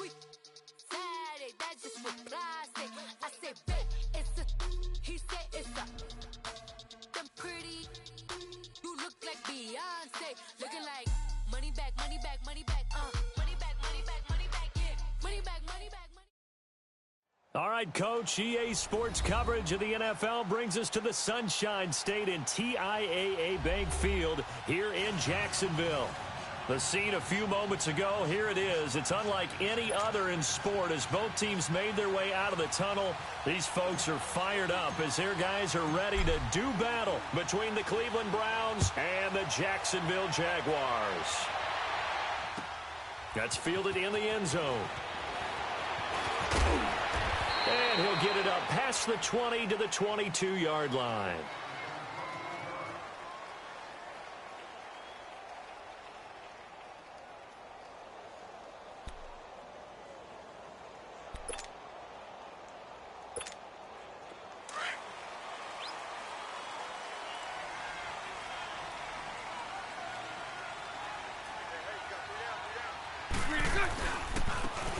freak. Saturday, that's just what I say. I say, babe, it's a. He said it's a. Them pretty. You look like Beyonce. Looking like money back, money back, money back. Money back, money back, money back, yeah. Money back, money back, money. All right, Coach, EA Sports coverage of the NFL brings us to the Sunshine State in TIAA Bank Field here in Jacksonville. The scene a few moments ago, here it is. It's unlike any other in sport as both teams made their way out of the tunnel. These folks are fired up as their guys are ready to do battle between the Cleveland Browns and the Jacksonville Jaguars. That's fielded in the end zone. And he'll get it up past the 20 to the 22-yard line.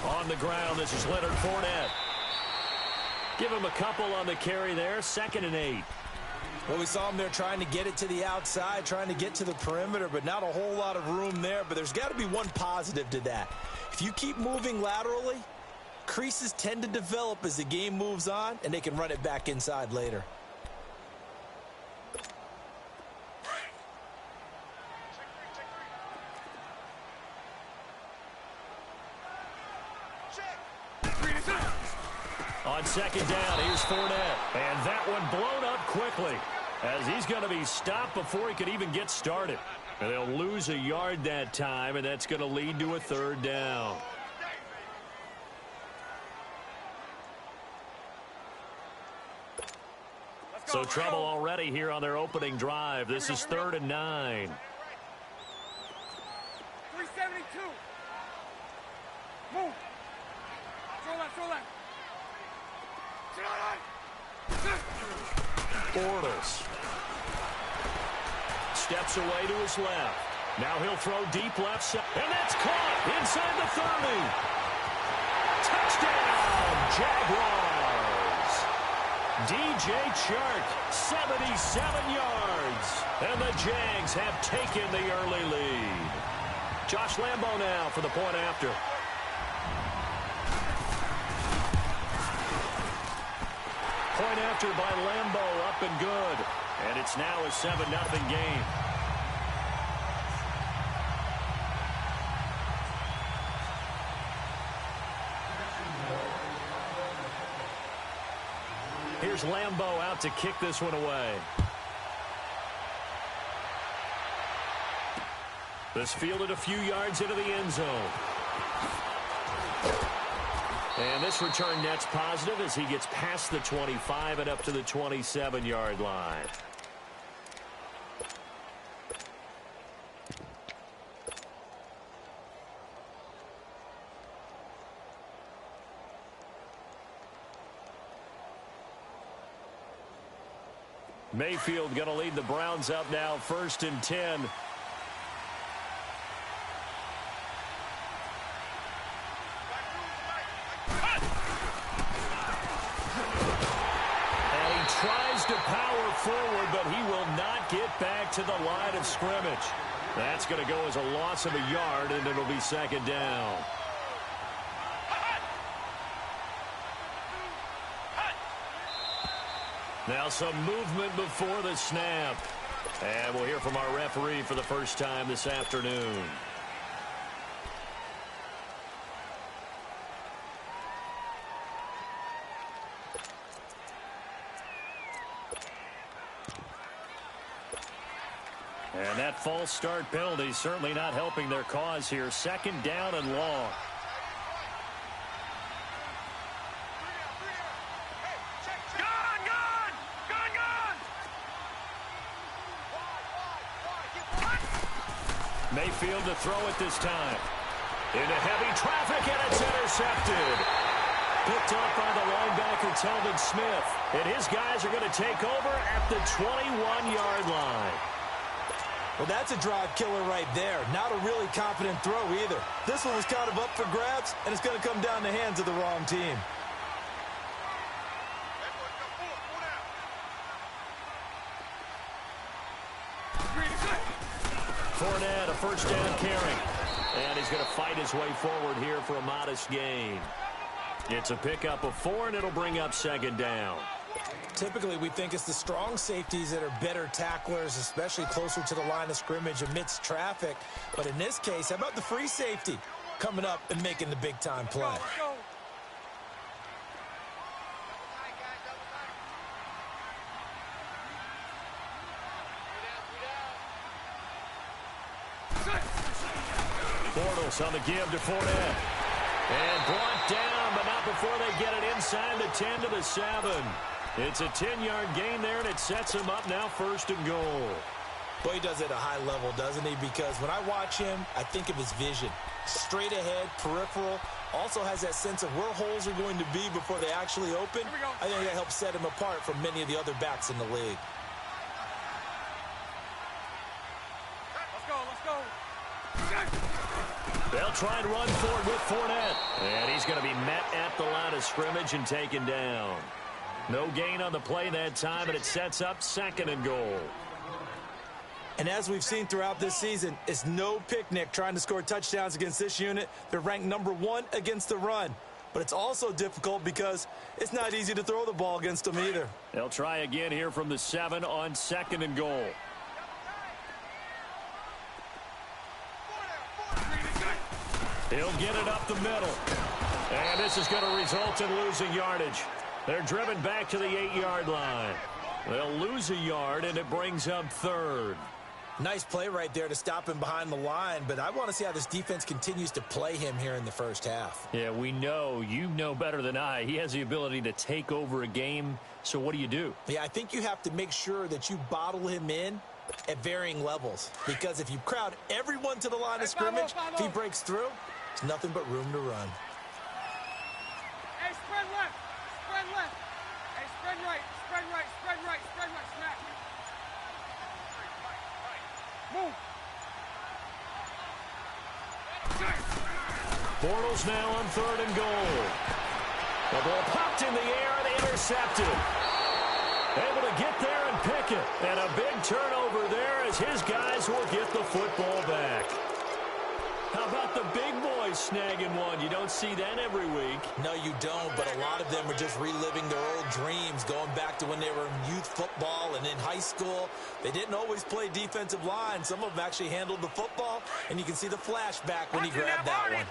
On the ground, this is Leonard Fournette. Give him a couple on the carry there, 2nd and 8. Well, we saw him there trying to get it to the outside, trying to get to the perimeter, but not a whole lot of room there. But there's got to be one positive to that. If you keep moving laterally, creases tend to develop as the game moves on, and they can run it back inside later. On 2nd down, here's Fournette. And that one blown up quickly as he's going to be stopped before he could even get started. And they'll lose a yard that time, and that's going to lead to a 3rd down. So trouble already here on their opening drive. This is 3rd and 9. 372. Move. Throw left. Bortles steps away to his left. Now he'll throw deep left side. And that's caught inside the 30. Touchdown, Jaguars. DJ Chark, 77 yards. And the Jags have taken the early lead. Josh Lambo now for the point after. Point after by Lambo, up and good. And it's now a 7-0 game. Here's Lambo out to kick this one away. This fielded a few yards into the end zone. And this return net's positive as he gets past the 25 and up to the 27-yard line. Mayfield going to lead the Browns up now, 1st and 10. Tries to power forward, but he will not get back to the line of scrimmage. That's going to go as a loss of a yard, and it'll be 2nd down. Now some movement before the snap. And we'll hear from our referee for the first time this afternoon. And that false start penalty certainly not helping their cause here. 2nd down and long. Mayfield to throw it this time. Into heavy traffic, and it's intercepted. Picked up by the linebacker, Telvin Smith. And his guys are going to take over at the 21-yard line. Well, that's a drive killer right there. Not a really confident throw either. This one was kind of up for grabs, and it's going to come down the hands of the wrong team. Fournette, a first down carry. And he's going to fight his way forward here for a modest gain. It's a pickup of 4, and it'll bring up second down. Typically, we think it's the strong safeties that are better tacklers, especially closer to the line of scrimmage amidst traffic. But in this case, how about the free safety coming up and making the big-time play? Let's go. Bortles on the give to Fournette. And brought down, but not before they get it inside the 10 to the 7. It's a 10-yard gain there, and it sets him up now 1st and goal. Boy, he does it at a high level, doesn't he? Because when I watch him, I think of his vision. Straight ahead, peripheral. Also has that sense of where holes are going to be before they actually open. I think that helps set him apart from many of the other backs in the league. Let's go, let's go. They'll try and run forward with Fournette. And he's going to be met at the line of scrimmage and taken down. No gain on the play that time, and it sets up 2nd and goal. And as we've seen throughout this season, it's no picnic trying to score touchdowns against this unit. They're ranked #1 against the run. But it's also difficult because it's not easy to throw the ball against them either. They'll try again here from the 7 on 2nd and goal. He'll get it up the middle. And this is going to result in losing yardage. They're driven back to the 8-yard line. They'll lose a yard, and it brings up 3rd. Nice play right there to stop him behind the line, but I want to see how this defense continues to play him here in the first half. Yeah, we know. You know better than I. He has the ability to take over a game, so what do? Yeah, I think you have to make sure that you bottle him in at varying levels, because if you crowd everyone to the line of scrimmage, if he breaks through, there's nothing but room to run. Hey, spread left. Spread left. Hey, spread right. Spread right. Spread right. Spread right. Snap. Move. Bortles now on 3rd and goal. The ball popped in the air and intercepted. Able to get there and pick it. And a big turnover there as his guys will get the football back. How about the big boys snagging one? You don't see that every week. No, you don't, but a lot of them are just reliving their old dreams, going back to when they were in youth football and in high school. They didn't always play defensive line. Some of them actually handled the football, and you can see the flashback when he grabbed that one.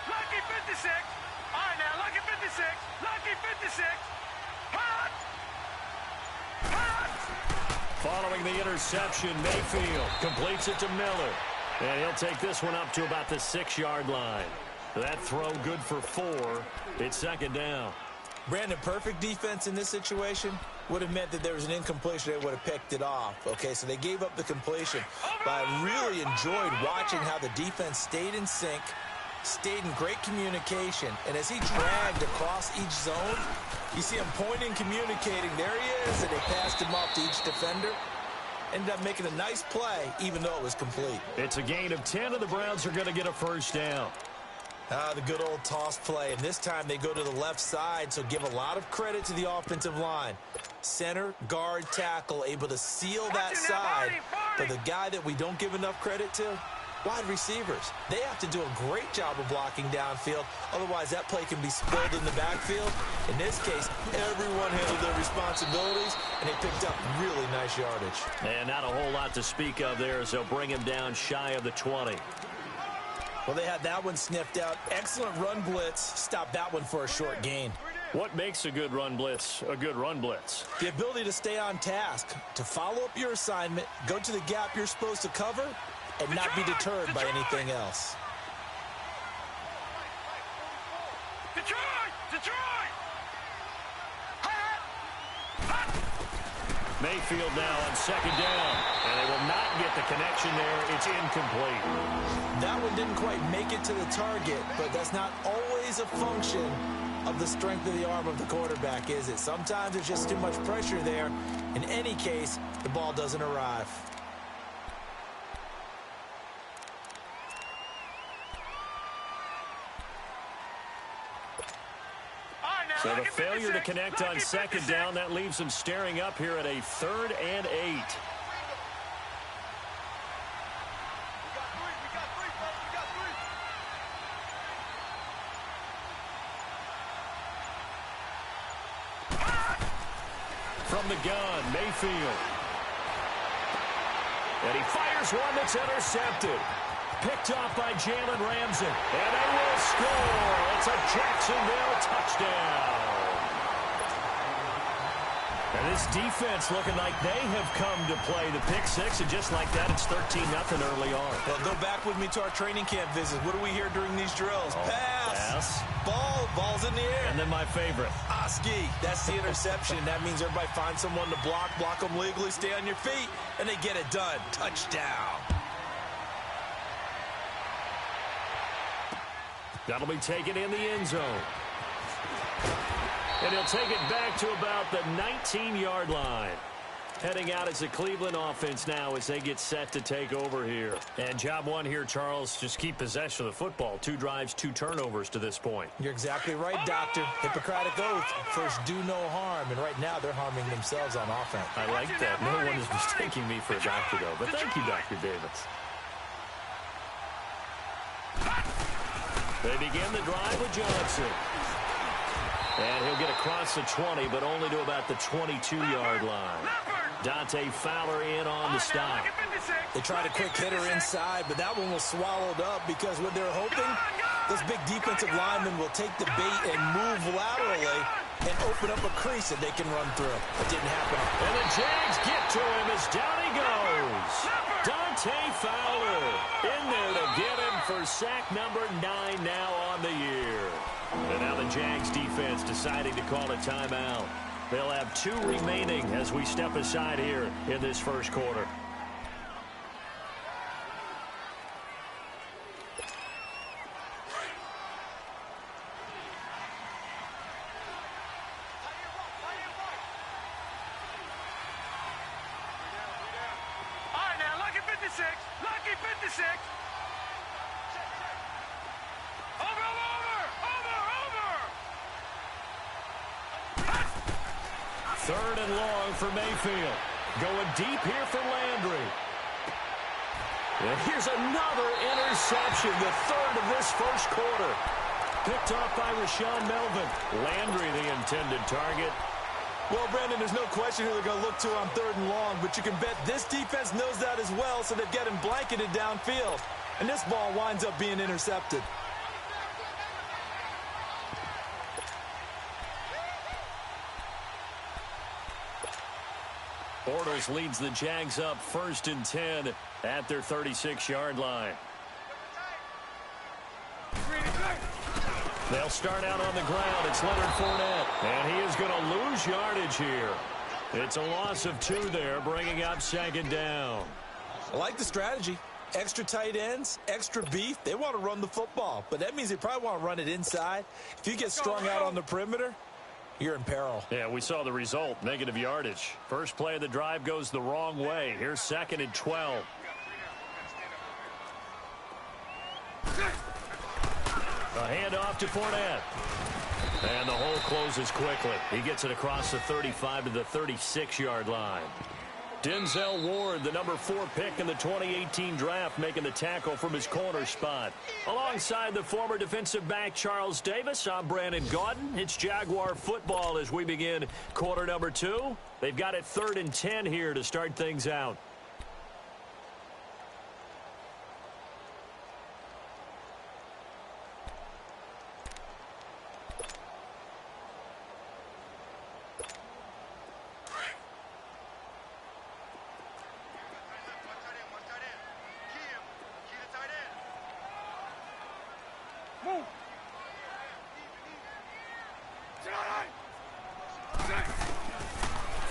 Lucky 56. All right, now, lucky 56. Lucky 56. Hot! Hot! Following the interception, Mayfield completes it to Miller. And he'll take this one up to about the 6-yard line. That throw good for 4. It's 2nd down. Brandon, perfect defense in this situation would have meant that there was an incompletion. They would have picked it off. Okay, so they gave up the completion. But I really enjoyed watching how the defense stayed in sync, stayed in great communication, and as he dragged across each zone, you see him pointing, communicating. There he is, and they passed him off to each defender. Ended up making a nice play, even though it was complete. It's a gain of 10, and the Browns are going to get a first down. The good old toss play, and this time they go to the left side, so give a lot of credit to the offensive line. Center, guard, tackle, able to seal that side. But the guy that we don't give enough credit to, wide receivers. They have to do a great job of blocking downfield. Otherwise, that play can be spilled in the backfield. In this case, everyone handled their responsibilities, and they picked up really nice yardage. And not a whole lot to speak of there, as they'll bring him down shy of the 20. Well, they had that one sniffed out. Excellent run blitz. Stopped that one for a short gain. What makes a good run blitz a good run blitz? The ability to stay on task, to follow up your assignment, go to the gap you're supposed to cover, and not be deterred by anything else. Detroit! Detroit! Mayfield now on second down. And they will not get the connection there. It's incomplete. That one didn't quite make it to the target, but that's not always a function of the strength of the arm of the quarterback, is it? Sometimes there's just too much pressure there. In any case, the ball doesn't arrive. So the failure to connect on second down, that leaves them staring up here at a 3rd and 8. From the gun, Mayfield. And he fires one that's intercepted. Picked off by Jalen Ramsey. And they will score. It's a Jacksonville touchdown. And this defense looking like they have come to play the pick six. And just like that, it's 13-0 early on. Well, go back with me to our training camp visit. What do we hear during these drills? Pass. Ball's in the air. And then my favorite. Oski. That's the interception. That means everybody finds someone to block them legally, stay on your feet, and they get it done. Touchdown. That'll be taken in the end zone. And he'll take it back to about the 19-yard line. Heading out as the Cleveland offense now as they get set to take over here. And job one here, Charles, just keep possession of the football. 2 drives, 2 turnovers to this point. You're exactly right, Doctor. Hippocratic oath. First, do no harm. And right now, they're harming themselves on offense. I like that. No one is mistaking me for a doctor, though. But thank you, Dr. Davis. They begin the drive with Johnson. And he'll get across the 20, but only to about the 22-yard line. Dante Fowler in on the stop. They tried a quick hitter inside, but that one was swallowed up because what they're hoping, those big defensive linemen will take the bait and move laterally and open up a crease that they can run through. It didn't happen. And the Jags get to him as down he goes. Dante Fowler in there to get him for sack number 9 now on the year. And now the Jags defense deciding to call a timeout. They'll have 2 remaining as we step aside here in this first quarter. All right, now, lucky 56. Lucky 56. Third and long for Mayfield. Going deep here for Landry. And here's another interception, the 3rd of this first quarter. Picked off by Rashawn Melvin. Landry, the intended target. Well, Brandon, there's no question who they're going to look to on 3rd and long, but you can bet this defense knows that as well, so they've got him blanketed downfield. And this ball winds up being intercepted. Bortles leads the Jags up 1st and 10 at their 36-yard line. They'll start out on the ground. It's Leonard Fournette, and he is going to lose yardage here. It's a loss of 2 there, bringing up 2nd down. I like the strategy. Extra tight ends, extra beef. They want to run the football, but that means they probably want to run it inside. If you get strung out on the perimeter, you're in peril. Yeah, we saw the result, negative yardage. First play of the drive goes the wrong way. Here's 2nd and 12. A handoff to Fournette. And the hole closes quickly. He gets it across the 35 to the 36-yard line. Denzel Ward, the number 4 pick in the 2018 draft, making the tackle from his corner spot. Alongside the former defensive back Charles Davis, I'm Brandon Gaudin. It's Jaguar football as we begin quarter number 2. They've got it 3rd and 10 here to start things out.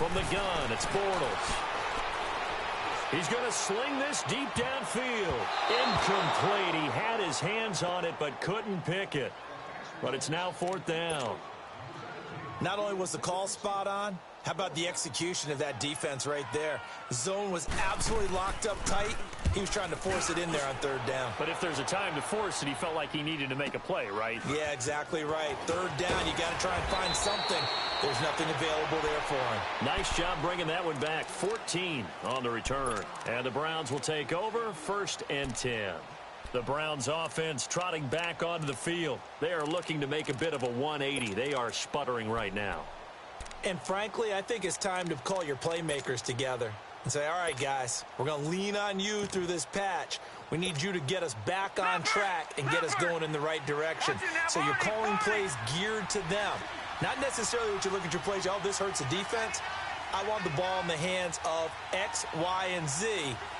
From the gun, it's Bortles. He's going to sling this deep downfield. Incomplete. He had his hands on it but couldn't pick it. But it's now 4th down. Not only was the call spot on, how about the execution of that defense right there? The zone was absolutely locked up tight. He was trying to force it in there on 3rd down. But if there's a time to force it, he felt like he needed to make a play, right? Yeah, exactly right. 3rd down, you got to try and find something. There's nothing available there for him. Nice job bringing that one back. 14 on the return. And the Browns will take over 1st and 10. The Browns offense trotting back onto the field. They are looking to make a bit of a 180. They are sputtering right now. And frankly, I think it's time to call your playmakers together and say, all right, guys, we're going to lean on you through this patch. We need you to get us back on track and get us going in the right direction. So you're calling plays geared to them. Not necessarily what you look at your plays, oh, this hurts the defense. I want the ball in the hands of X, Y, and Z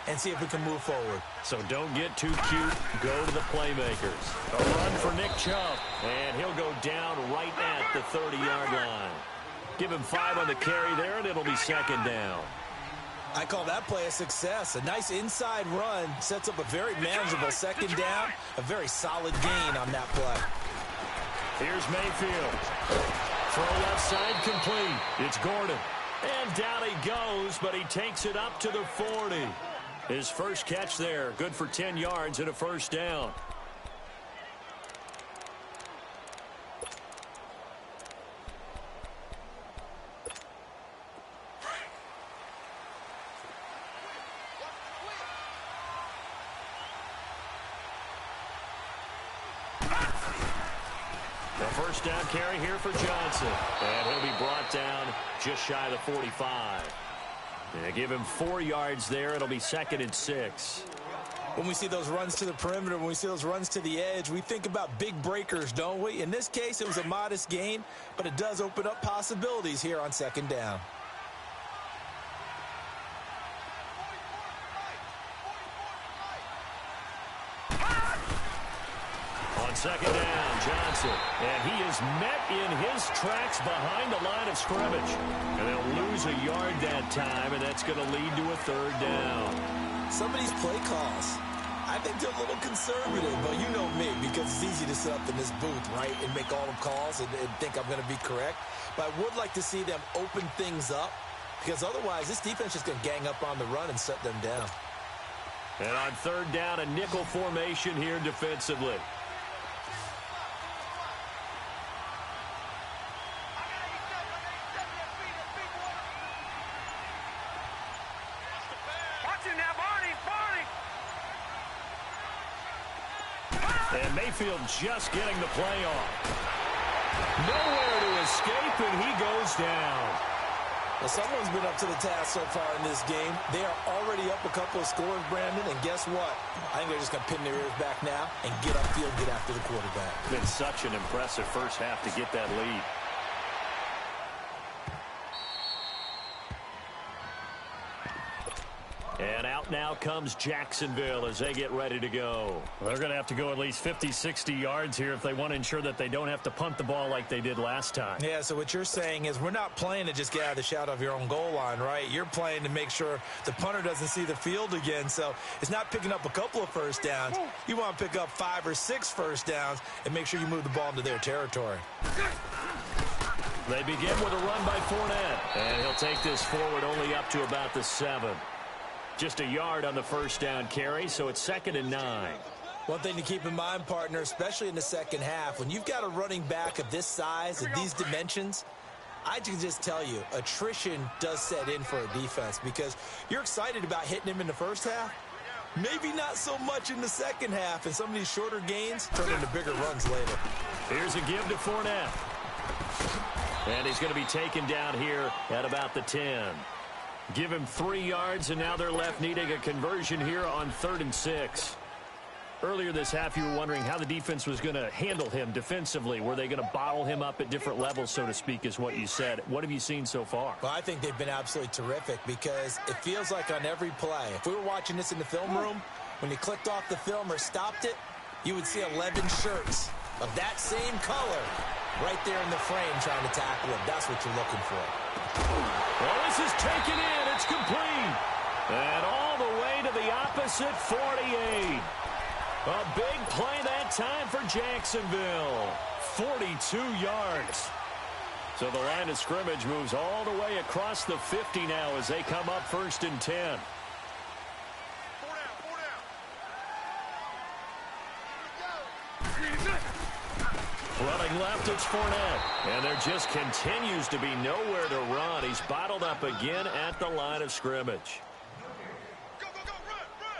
and see if we can move forward. So don't get too cute. Go to the playmakers. A run for Nick Chubb, and he'll go down right at the 30-yard line. Give him 5 on the carry there, and it'll be 2nd down. I call that play a success. A nice inside run sets up a very manageable 2nd down. A very solid gain on that play. Here's Mayfield. Throw left side complete. It's Gordon. And down he goes, but he takes it up to the 40. His first catch there, good for 10 yards and a 1st down. First down carry here for Johnson. And he'll be brought down just shy of the 45. And give him 4 yards there. It'll be 2nd and 6. When we see those runs to the perimeter, when we see those runs to the edge, we think about big breakers, don't we? In this case, it was a modest gain, but it does open up possibilities here on 2nd down. On 2nd down, Johnson. And he is met in his tracks behind the line of scrimmage. And they'll lose a yard that time, and that's going to lead to a 3rd down. Some of these play calls, I think they're a little conservative, but you know me, because it's easy to sit up in this booth, right, and make all the calls and think I'm going to be correct. But I would like to see them open things up, because otherwise this defense is going to gang up on the run and shut them down. And on 3rd down, a nickel formation here defensively. And Mayfield just getting the play off. Nowhere to escape, and he goes down. Well, someone's been up to the task so far in this game. They are already up a couple of scores, Brandon, and guess what? I think they're just going to pin their ears back now and get upfield, get after the quarterback. Been such an impressive first half to get that lead. And out now comes Jacksonville as they get ready to go. Well, they're going to have to go at least 50, 60 yards here if they want to ensure that they don't have to punt the ball like they did last time. Yeah, so what you're saying is we're not playing to just get out of the shadow of your own goal line, right? You're playing to make sure the punter doesn't see the field again. So it's not picking up a couple of first downs. You want to pick up 5 or 6 first downs and make sure you move the ball into their territory. They begin with a run by Fournette. And he'll take this forward only up to about the 7. Just a yard on the first down carry, so it's 2nd and 9. One thing to keep in mind, partner, especially in the second half, when you've got a running back of this size and these dimensions, I can just tell you, attrition does set in for a defense because you're excited about hitting him in the first half. Maybe not so much in the second half, and some of these shorter gains turn into bigger runs later. Here's a give to Fournette. And he's going to be taken down here at about the 10. Give him 3 yards, and now they're left needing a conversion here on 3rd and 6. Earlier this half, you were wondering how the defense was going to handle him defensively. Were they going to bottle him up at different levels, so to speak, is what you said. What have you seen so far? Well, I think they've been absolutely terrific because it feels like on every play, if we were watching this in the film room, when you clicked off the film or stopped it, you would see 11 shirts of that same color right there in the frame trying to tackle him. That's what you're looking for. Well, this is taken in. It's complete. And all the way to the opposite 48. A big play that time for Jacksonville. 42 yards. So the line of scrimmage moves all the way across the 50 now as they come up 1st and 10. Running left, it's Fournette. And there just continues to be nowhere to run. He's bottled up again at the line of scrimmage.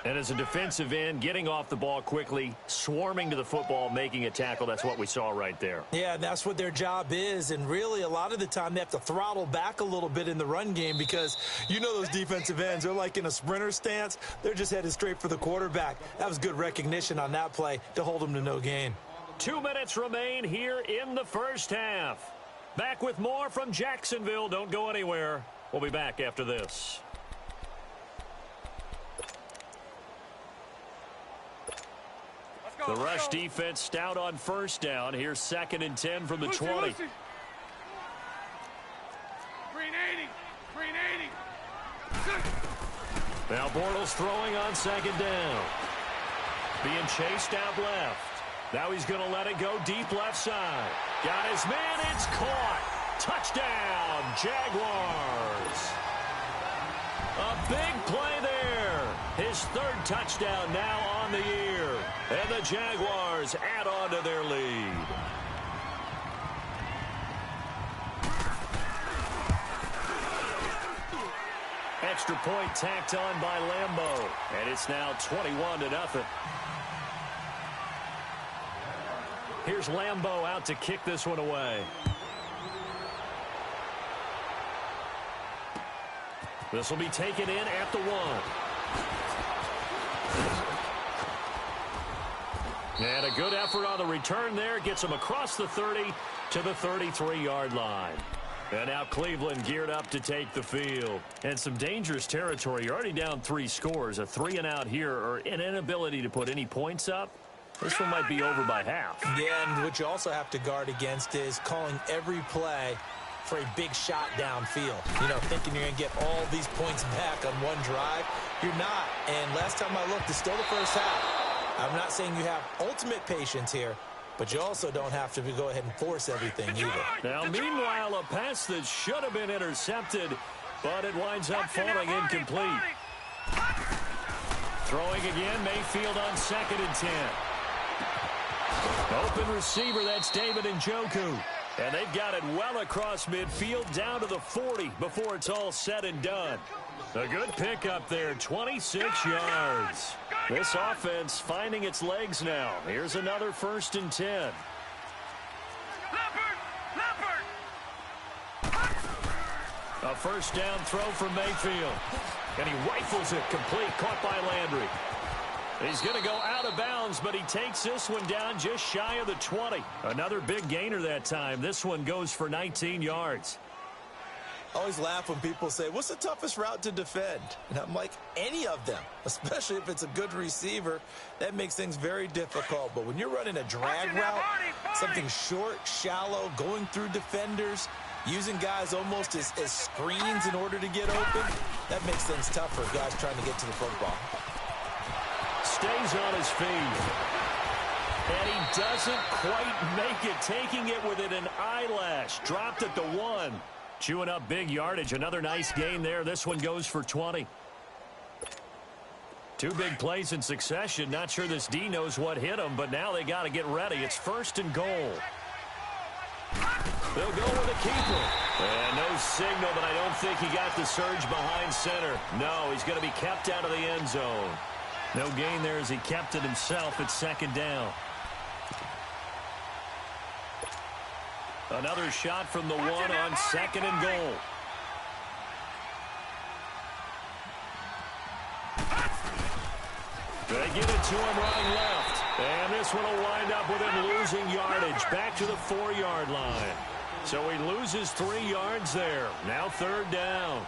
And as a defensive end, getting off the ball quickly, swarming to the football, making a tackle, that's what we saw right there. Yeah, that's what their job is. And really, a lot of the time, they have to throttle back a little bit in the run game because you know those defensive ends, they're like in a sprinter stance. They're just headed straight for the quarterback. That was good recognition on that play to hold them to no gain. 2 minutes remain here in the first half. Back with more from Jacksonville. Don't go anywhere. We'll be back after this. The rush defense stout on 1st down. Here's 2nd and 10 from the 20. Green 80. Green 80. Now Bortles throwing on 2nd down. Being chased out left. Now he's going to let it go deep left side. Got his man. It's caught. Touchdown, Jaguars. A big play there. His 3rd touchdown now on the year. And the Jaguars add on to their lead. Extra point tacked on by Lambeau. And it's now 21-0. Here's Lambeau out to kick this one away. This will be taken in at the 1. And a good effort on the return there. Gets him across the 30 to the 33-yard line. And now Cleveland geared up to take the field. And some dangerous territory. You're already down 3 scores. A 3-and-out here or an inability to put any points up. This one might be over by half. Yeah, and what you also have to guard against is calling every play for a big shot downfield. You know, thinking you're going to get all these points back on one drive. You're not. And last time I looked, it's still the first half. I'm not saying you have ultimate patience here, but you also don't have to go ahead and force everything either. Now, meanwhile, a pass that should have been intercepted, but it winds up falling incomplete. Throwing again, Mayfield on 2nd and 10. Open receiver, that's David Njoku. And they've got it well across midfield down to the 40 before it's all said and done. A good pickup there, 26 yards. This offense finding its legs now. Here's another 1st and 10. A 1st down throw from Mayfield. And he rifles it complete, caught by Landry. He's going to go out of bounds, but he takes this one down just shy of the 20. Another big gainer that time. This one goes for 19 yards. I always laugh when people say, what's the toughest route to defend? And I'm like, any of them, especially if it's a good receiver. That makes things very difficult. But when you're running a drag route, something short, shallow, going through defenders, using guys almost as screens in order to get open, that makes things tough for guys trying to get to the football. Stays on his feet. And he doesn't quite make it, taking it within an eyelash. Dropped at the 1. Chewing up big yardage. Another nice gain there. This one goes for 20. 2 big plays in succession. Not sure this D knows what hit him, but now they got to get ready. It's 1st and goal. They'll go with a keeper. And no signal, but I don't think he got the surge behind center. No, he's going to be kept out of the end zone. No gain there as he kept it himself at 2nd down. Another shot from the 1 on 2nd and goal. They give it to him running left. And this one will wind up with him losing yardage back to the 4-yard line. So he loses 3 yards there. Now 3rd down.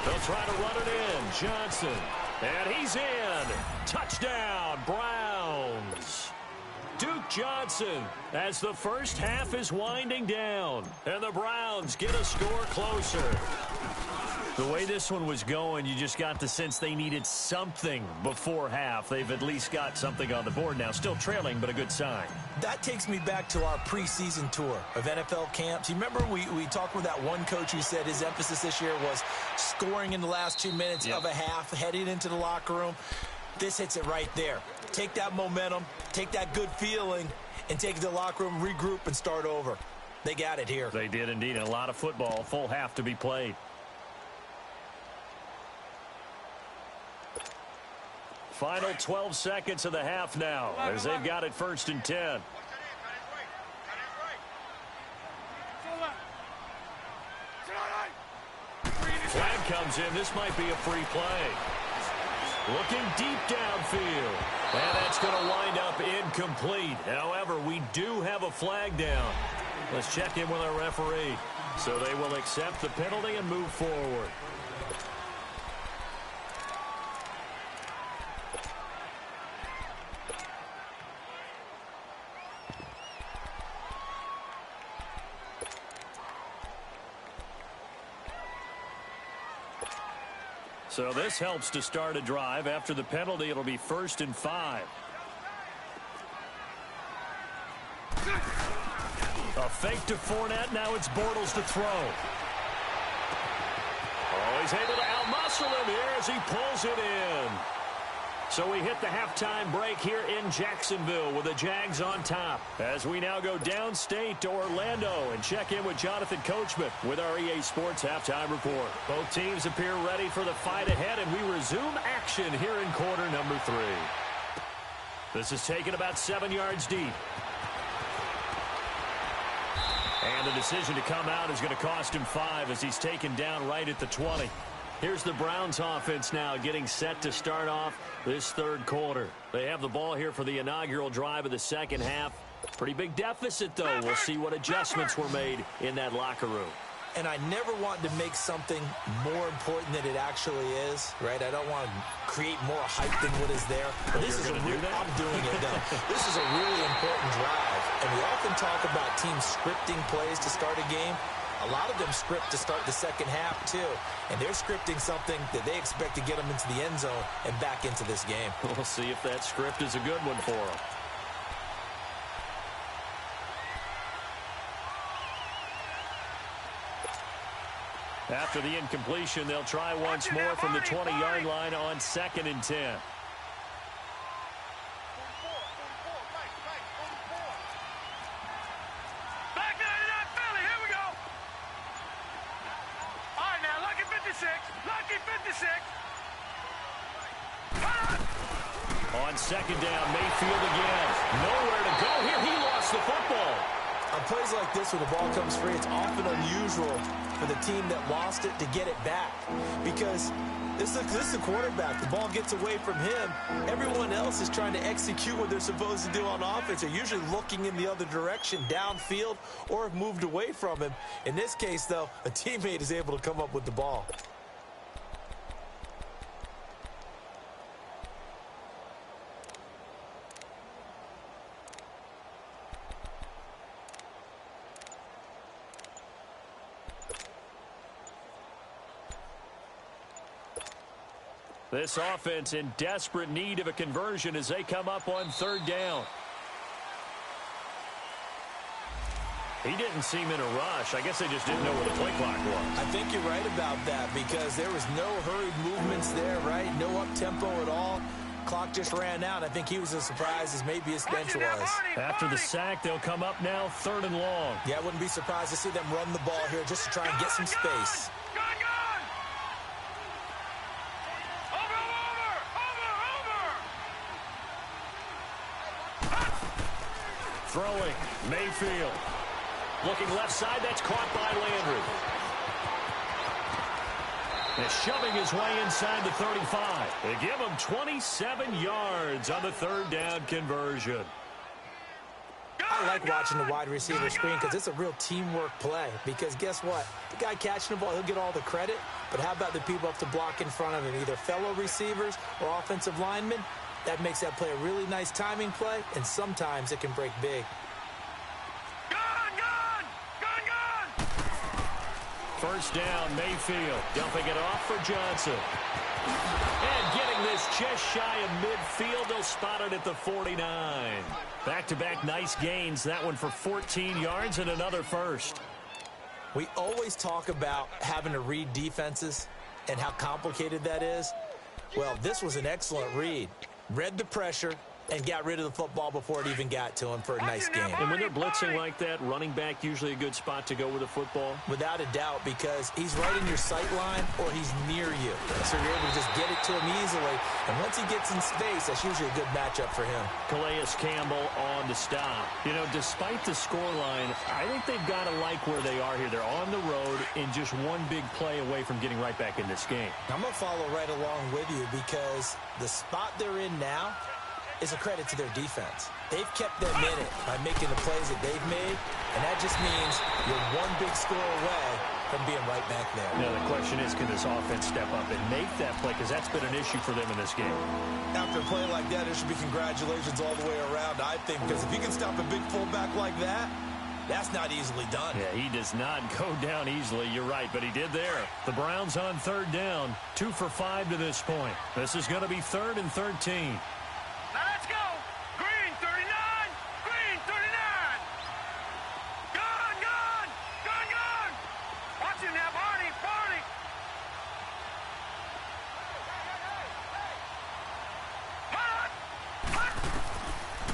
They'll try to run it in. Johnson. And he's in. Touchdown, Browns. Duke Johnson as the first half is winding down. And the Browns get a score closer. The way this one was going, you just got the sense they needed something before half. They've at least got something on the board now. Still trailing, but a good sign. That takes me back to our preseason tour of NFL camps. You remember we talked with that one coach who said his emphasis this year was scoring in the last 2 minutes of a half, heading into the locker room. This hits it right there. Take that momentum, take that good feeling, and take it to the locker room, regroup, and start over. They got it here. They did indeed. And a lot of football, full half to be played. Final 12 seconds of the half now as they've got it 1st and 10. Flag comes in. This might be a free play. Looking deep downfield. And that's going to wind up incomplete. However, we do have a flag down. Let's check in with our referee. So they will accept the penalty and move forward. So this helps to start a drive. After the penalty, it'll be 1st and 5. A fake to Fournette. Now it's Bortles to throw. Oh, he's able to outmuscle him here as he pulls it in. So we hit the halftime break here in Jacksonville with the Jags on top. As we now go downstate to Orlando and check in with Jonathan Coachman with our EA Sports Halftime Report. Both teams appear ready for the fight ahead, and we resume action here in quarter number 3. This is taken about 7 yards deep. And the decision to come out is going to cost him 5 as he's taken down right at the 20. Here's the Browns offense now getting set to start off this 3rd quarter. They have the ball here for the inaugural drive of the 2nd half. Pretty big deficit, though. We'll see what adjustments were made in that locker room. And I never want to make something more important than it actually is, right? I don't want to create more hype than what is there. But this is I'm doing it, though. This is a really important drive. And we often talk about teams scripting plays to start a game. A lot of them script to start the 2nd half, too. And they're scripting something that they expect to get them into the end zone and back into this game. We'll see if that script is a good one for them. After the incompletion, they'll try once more from the 20-yard line on 2nd and 10. On 2nd down, Mayfield again. Nowhere to go here. He lost the football. On plays like this where the ball comes free, it's often unusual for the team that lost it to get it back. Because this is the quarterback. The ball gets away from him. Everyone else is trying to execute what they're supposed to do on offense. They're usually looking in the other direction, downfield, or have moved away from him. In this case, though, a teammate is able to come up with the ball. This offense in desperate need of a conversion as they come up on 3rd down. He didn't seem in a rush. I guess they just didn't know where the play clock was. I think you're right about that because there was no hurried movements there, right? No up-tempo at all. Clock just ran out. I think he was as surprised as maybe his bench was. After the sack, they'll come up now 3rd and long. Yeah, I wouldn't be surprised to see them run the ball here just to try and get some space. Throwing, Mayfield. Looking left side, that's caught by Landry. And shoving his way inside the 35. They give him 27 yards on the 3rd down conversion. I like watching the wide receiver screen because it's a real teamwork play. Because guess what? The guy catching the ball, he'll get all the credit. But how about the people up to block in front of him, either fellow receivers or offensive linemen? That makes that play a really nice timing play, and sometimes it can break big. First down, Mayfield. Dumping it off for Johnson. And getting this just shy of midfield. They'll spot it at the 49. Back-to-back nice gains. That one for 14 yards and another first. We always talk about having to read defenses and how complicated that is. Well, this was an excellent read. Read the pressure and got rid of the football before it even got to him for a nice game. And when they're blitzing like that, running back usually a good spot to go with the football? Without a doubt, because he's right in your sight line or he's near you. So you're able to just get it to him easily. And once he gets in space, that's usually a good matchup for him. Calais Campbell on the stop. You know, despite the scoreline, I think they've got to like where they are here. They're on the road and just one big play away from getting right back in this game. I'm going to follow right along with you because the spot they're in now is a credit to their defense. They've kept them in it by making the plays that they've made, and that just means you're one big score away from being right back there. Now, the question is, can this offense step up and make that play? Because that's been an issue for them in this game. After a play like that, there should be congratulations all the way around, I think, because if you can stop a big fullback like that, that's not easily done. Yeah, he does not go down easily. You're right, but he did there. The Browns on third down, 2 for 5 to this point. This is going to be 3rd and 13. Now let's go. Green 39. Green 39. Gun, gun. Gun, gun. Watch it now, Barney. Barney.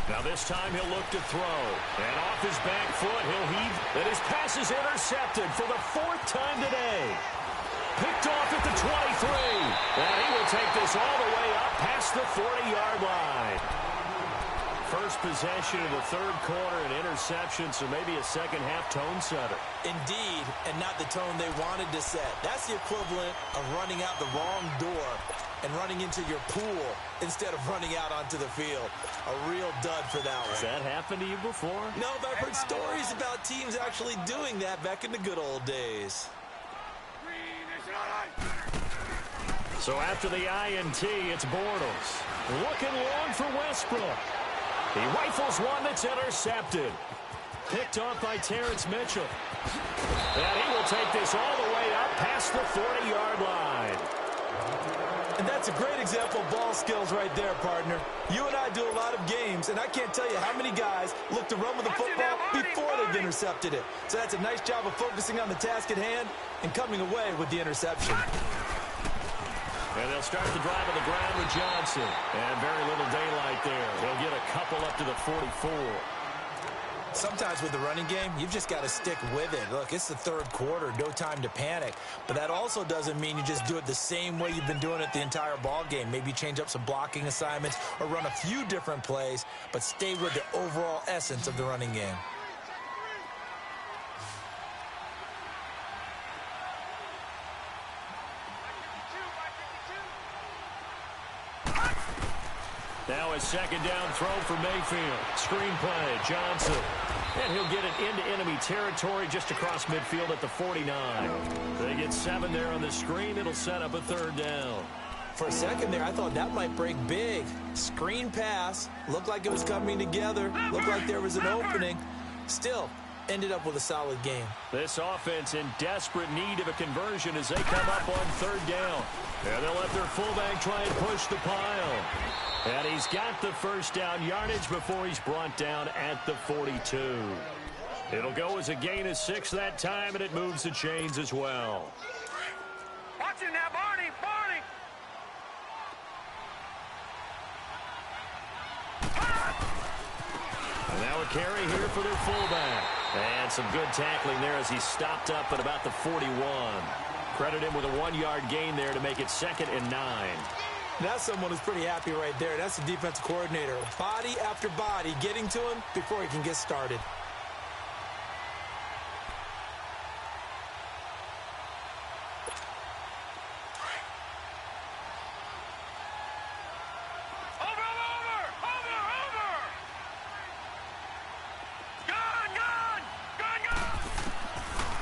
Now this time he'll look to throw. And off his back foot, he'll heave. And his pass is intercepted for the 4th time today. Picked off at the 23. And he will take this all the way up past the 40-yard line. First possession of the 3rd quarter, an interception, so maybe a second-half tone setter. Indeed, and not the tone they wanted to set. That's the equivalent of running out the wrong door and running into your pool instead of running out onto the field. A real dud for that one. Has that happened to you before? No, but I've heard stories about teams actually doing that back in the good old days. So after the INT, it's Bortles. Looking long for Westbrook. He rifles one that's intercepted. Picked off by Terrence Mitchell. And he will take this all the way up past the 40-yard line. And that's a great example of ball skills right there, partner. You and I do a lot of games, and I can't tell you how many guys look to run with the football before they've intercepted it. So that's a nice job of focusing on the task at hand and coming away with the interception. And they'll start the drive on the ground with Johnson. And very little daylight there. They'll get a couple up to the 44. Sometimes with the running game, you've just got to stick with it. Look, it's the 3rd quarter, no time to panic. But that also doesn't mean you just do it the same way you've been doing it the entire ball game. Maybe change up some blocking assignments or run a few different plays, but stay with the overall essence of the running game. Now a 2nd down throw for Mayfield. Screen play, Johnson. And he'll get it into enemy territory just across midfield at the 49. They get 7 there on the screen. It'll set up a 3rd down. For a second there, I thought that might break big. Screen pass. Looked like it was coming together. Looked like there was an opening. Still, ended up with a solid game. This offense in desperate need of a conversion as they come up on 3rd down. And they'll let their fullback try and push the pile. And he's got the 1st down yardage before he's brought down at the 42. It'll go as a gain of 6 that time, and it moves the chains as well. Watch it now, Barney. Barney. And now a carry here for their fullback. And some good tackling there as he stopped up at about the 41. Credit him with a 1-yard gain there to make it 2nd and 9. That's someone who's pretty happy right there. That's the defensive coordinator. Body after body getting to him before he can get started.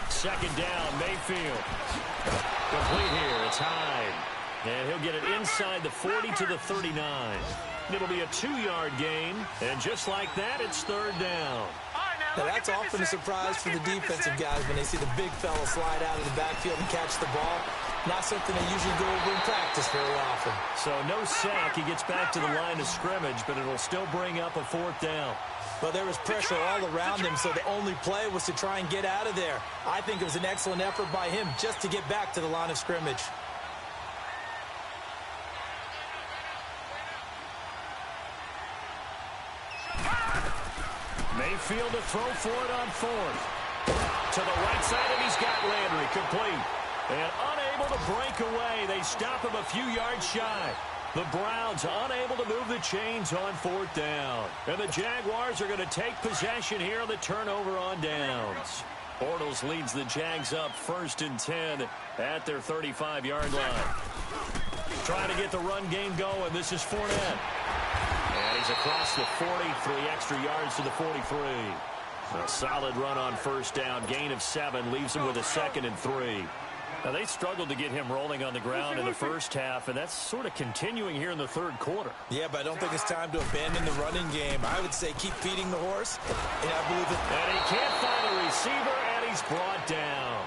Second down, Mayfield. Complete here, it's Hyde. And he'll get it inside the 40 to the 39. It'll be a 2-yard gain, and just like that, it's third down. Now that's often a surprise for the defensive guys when they see the big fella slide out of the backfield and catch the ball. Not something they usually go over in practice very often. So no sack. He gets back to the line of scrimmage, but it'll still bring up a fourth down. Well, there was pressure all around him, so the only play was to try and get out of there. I think it was an excellent effort by him just to get back to the line of scrimmage. Mayfield to throw for it on fourth. To the right side, and he's got Landry complete. And unable to break away. They stop him a few yards shy. The Browns unable to move the chains on fourth down. And the Jaguars are going to take possession here on the turnover on downs. Bortles leads the Jags up 1st and 10 at their 35-yard line. Trying to get the run game going. This is Fournette. And he's across the 40, 3 extra yards to the 43. A solid run on first down. Gain of 7 leaves him with a 2nd and 3. Now, they struggled to get him rolling on the ground in the first half, and that's sort of continuing here in the third quarter. Yeah, but I don't think it's time to abandon the running game. I would say keep feeding the horse, and I believe it. And he can't find a receiver, and he's brought down.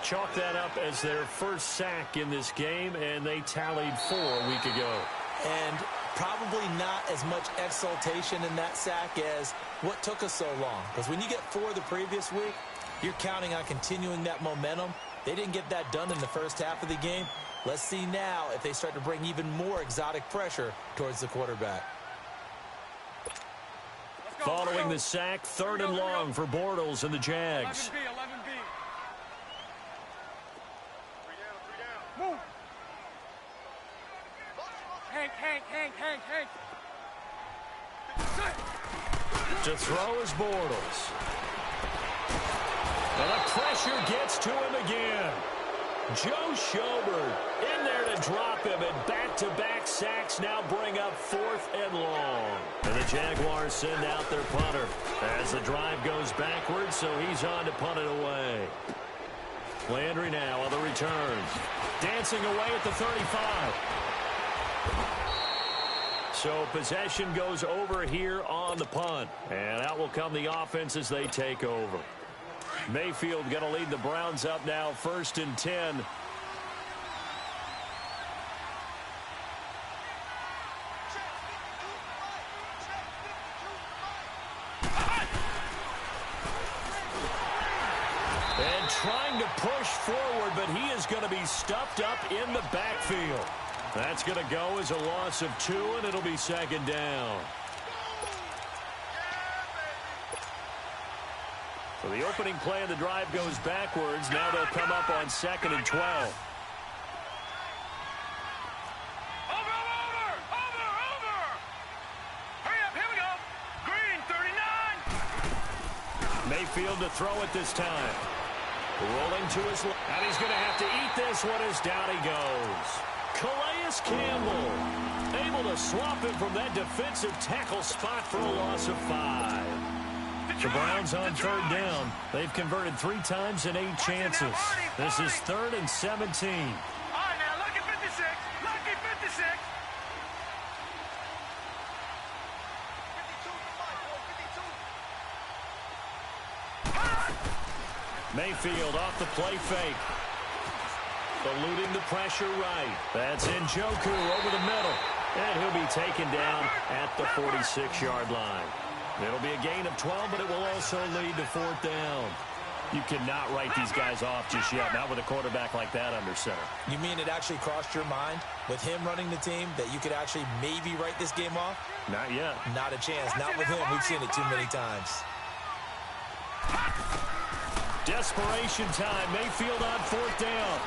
Chalk that up as their first sack in this game, and they tallied 4 a week ago. And probably not as much exultation in that sack as what took us so long. Because when you get 4 the previous week, you're counting on continuing that momentum. They didn't get that done in the first half of the game. Let's see now if they start to bring even more exotic pressure towards the quarterback. Following the sack, 3rd and long for Bortles and the Jags. 11B. Move. Hank. To throw is Bortles. And the pressure gets to him again. Joe Schobert in there to drop him, and back-to-back sacks now bring up 4th and long. And the Jaguars send out their punter as the drive goes backwards, so he's on to punt it away. Landry now on the return. Dancing away at the 35. So possession goes over here on the punt. And out will come the offense as they take over. Mayfield going to lead the Browns up now 1st and 10. And trying to push forward, but he is going to be stuffed up in the backfield. That's going to go as a loss of 2, and it'll be 2nd down. So the opening play of the drive goes backwards. Now they'll come up on 2nd and 12. Over! Hurry up, here we go. Green, 39. Mayfield to throw it this time. Rolling to his left. And he's going to have to eat this one as down he goes. Calais Campbell able to swap him from that defensive tackle spot for a loss of 5. The Browns on 3rd down. They've converted 3 times in 8 chances. This is 3rd and 17. All right, now, lucky 56. Lucky 56. Mayfield off the play fake. Eluding the pressure right. That's Njoku over the middle. And he'll be taken down at the 46-yard line. It'll be a gain of 12, but it will also lead to 4th down. You cannot write these guys off just yet, not with a quarterback like that under center. You mean it actually crossed your mind with him running the team that you could actually maybe write this game off? Not yet. Not a chance. Not with him. We've seen it too many times. Desperation time. Mayfield on 4th down.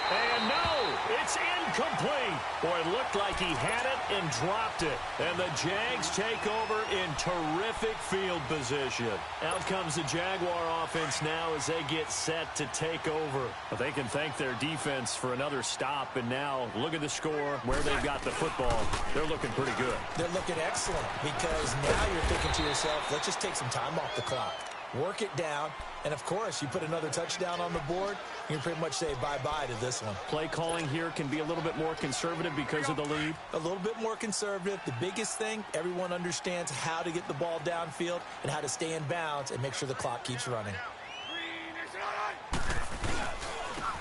And no, it's incomplete. Boy, it looked like he had it and dropped it. And the Jags take over in terrific field position. Out comes the Jaguar offense now as they get set to take over. But they can thank their defense for another stop. And now look at the score, where they've got the football. They're looking pretty good. They're looking excellent because now you're thinking to yourself, let's just take some time off the clock. work it down, and, of course, you put another touchdown on the board, you can pretty much say bye-bye to this one. Play calling here can be a little bit more conservative because of the lead. A little bit more conservative. The biggest thing, everyone understands how to get the ball downfield and how to stay in bounds and make sure the clock keeps running.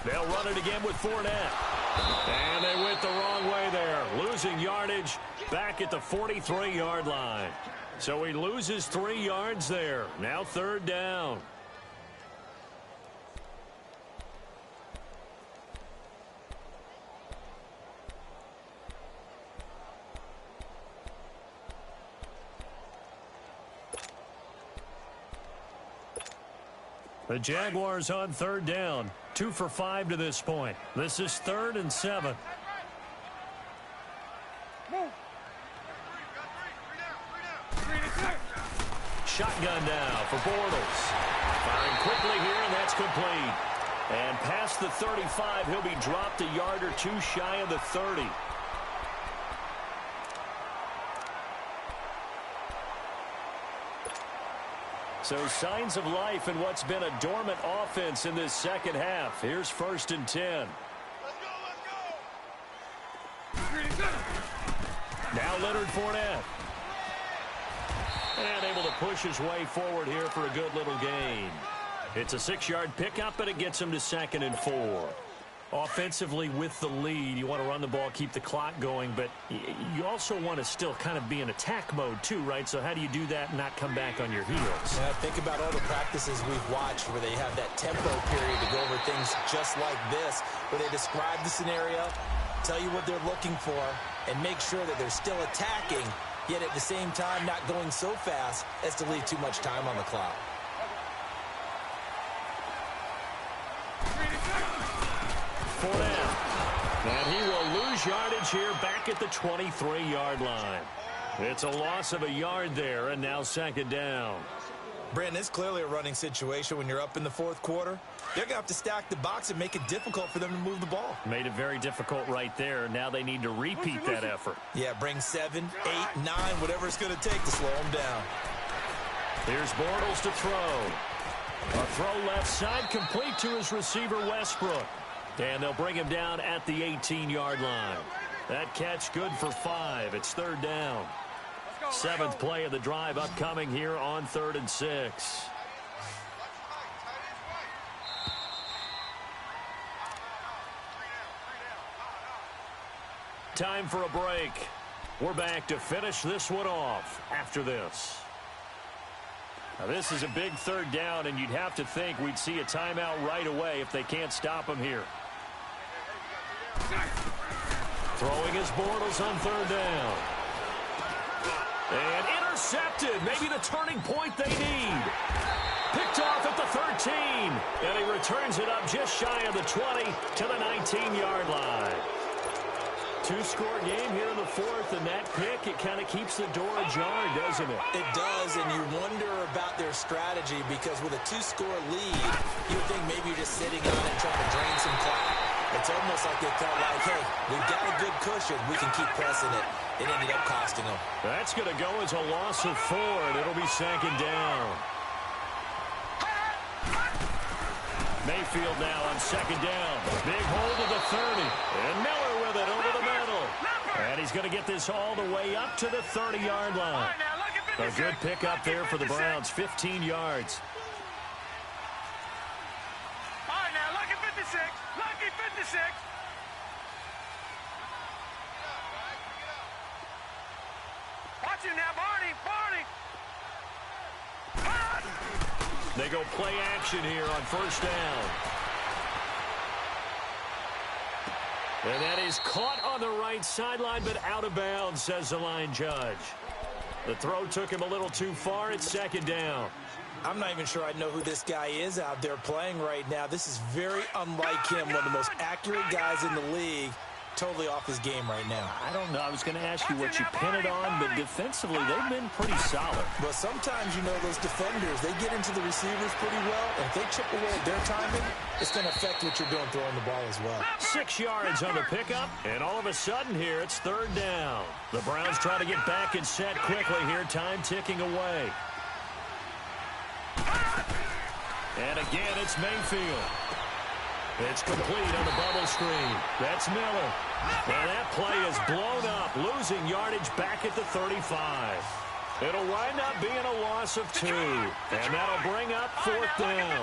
They'll run it again with Fournette. And they went the wrong way there, losing yardage back at the 43-yard line. So he loses 3 yards there. Now 3rd down. The Jaguars on 3rd down. 2 for 5 to this point. This is 3rd and 7. Shotgun now for Bortles. Firing quickly here, and that's complete. And past the 35, he'll be dropped a yard or 2 shy of the 30. So signs of life in what's been a dormant offense in this second half. Here's 1st and 10. Now Leonard Fournette. And able to push his way forward here for a good little gain. It's a 6-yard pickup, but it gets him to 2nd and 4. Offensively with the lead, you want to run the ball, keep the clock going, but you also want to still kind of be in attack mode too, right? So how do you do that and not come back on your heels? Yeah, think about all the practices we've watched where they have that tempo period to go over things just like this, where they describe the scenario, tell you what they're looking for, and make sure that they're still attacking, yet at the same time not going so fast as to leave too much time on the clock. Fournette. And he will lose yardage here back at the 23-yard line. It's a loss of a yard there, and now 2nd down. Brandon, it's clearly a running situation when you're up in the 4th quarter. They're going to have to stack the box and make it difficult for them to move the ball. Made it very difficult right there. Now they need to repeat that effort. Yeah, bring 7, 8, 9, whatever it's going to take to slow them down. Here's Bortles to throw. A throw left side, complete to his receiver, Westbrook. And they'll bring him down at the 18-yard line. That catch good for 5. It's 3rd down. 7th play of the drive upcoming here on 3rd and 6. Time for a break. We're back to finish this one off after this. Now this is a big 3rd down, and you'd have to think we'd see a timeout right away if they can't stop him here. Throwing his Bortles on 3rd down. And intercepted. Maybe the turning point they need. Picked off at the 13. And he returns it up just shy of the 20 to the 19-yard line. 2-score game here in the 4th, and that pick, it kind of keeps the door ajar, doesn't it? It does, and you wonder about their strategy because with a 2-score lead, you would think maybe you're just sitting on it trying to drain some clock. It's almost like they felt like, hey, we've got a good cushion. We can keep pressing it. It ended up costing them. That's going to go as a loss of 4, and it'll be 2nd down. Mayfield now on 2nd down. Big hold of the 30. And Miller with it over the middle. And he's going to get this all the way up to the 30-yard line. A good pickup there for the Browns, 15 yards. All right, now, lucky 56. Lucky 56. Watch him now, Barney. Barney. They go play action here on 1st down. And that is caught on the right sideline, but out of bounds, says the line judge. The throw took him a little too far. It's 2nd down. I'm not even sure I know who this guy is out there playing right now. This is very unlike him, one of the most accurate guys in the league. Totally off his game right now. I don't know. I was going to ask you what you pin it on, but defensively, they've been pretty solid. But sometimes, you know, those defenders, they get into the receivers pretty well, and if they chip away at their timing, it's going to affect what you're doing throwing the ball as well. 6 yards on the pickup, and all of a sudden here, it's 3rd down. The Browns try to get back and set quickly here, time ticking away. And again, it's Mayfield. It's complete on the bubble screen. That's Miller. And that play is blown up, losing yardage back at the 35. It'll wind up being a loss of 2. And that'll bring up 4th down.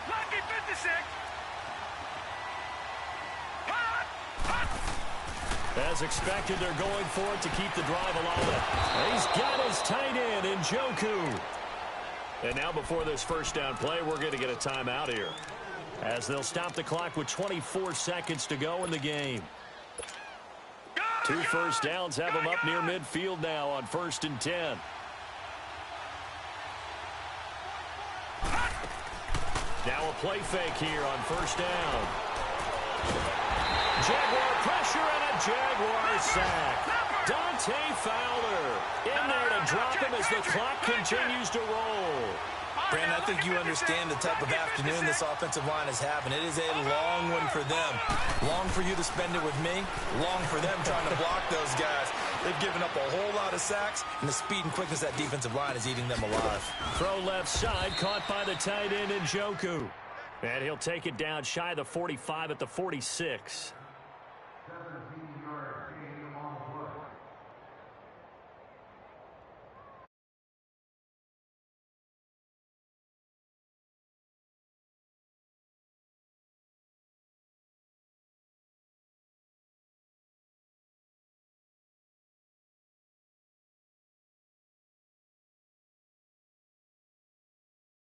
Lucky 56. As expected, they're going for it to keep the drive alive. He's got his tight end in Njoku. And now before this first down play, we're going to get a timeout here, as they'll stop the clock with 24 seconds to go in the game. 2 first downs have them up near midfield now on 1st and 10. Now a play fake here on 1st down. Jaguar pressure and a Jaguar sack. Dante Fowler in there to drop him as the clock continues to roll. Brandon, I think you understand the type of afternoon this offensive line is having. It is a long one for them. Long for you to spend it with me. Long for them trying to block those guys. They've given up a whole lot of sacks, and the speed and quickness of that defensive line is eating them alive. Throw left side, caught by the tight end in Njoku. And he'll take it down shy of the 45 at the 46.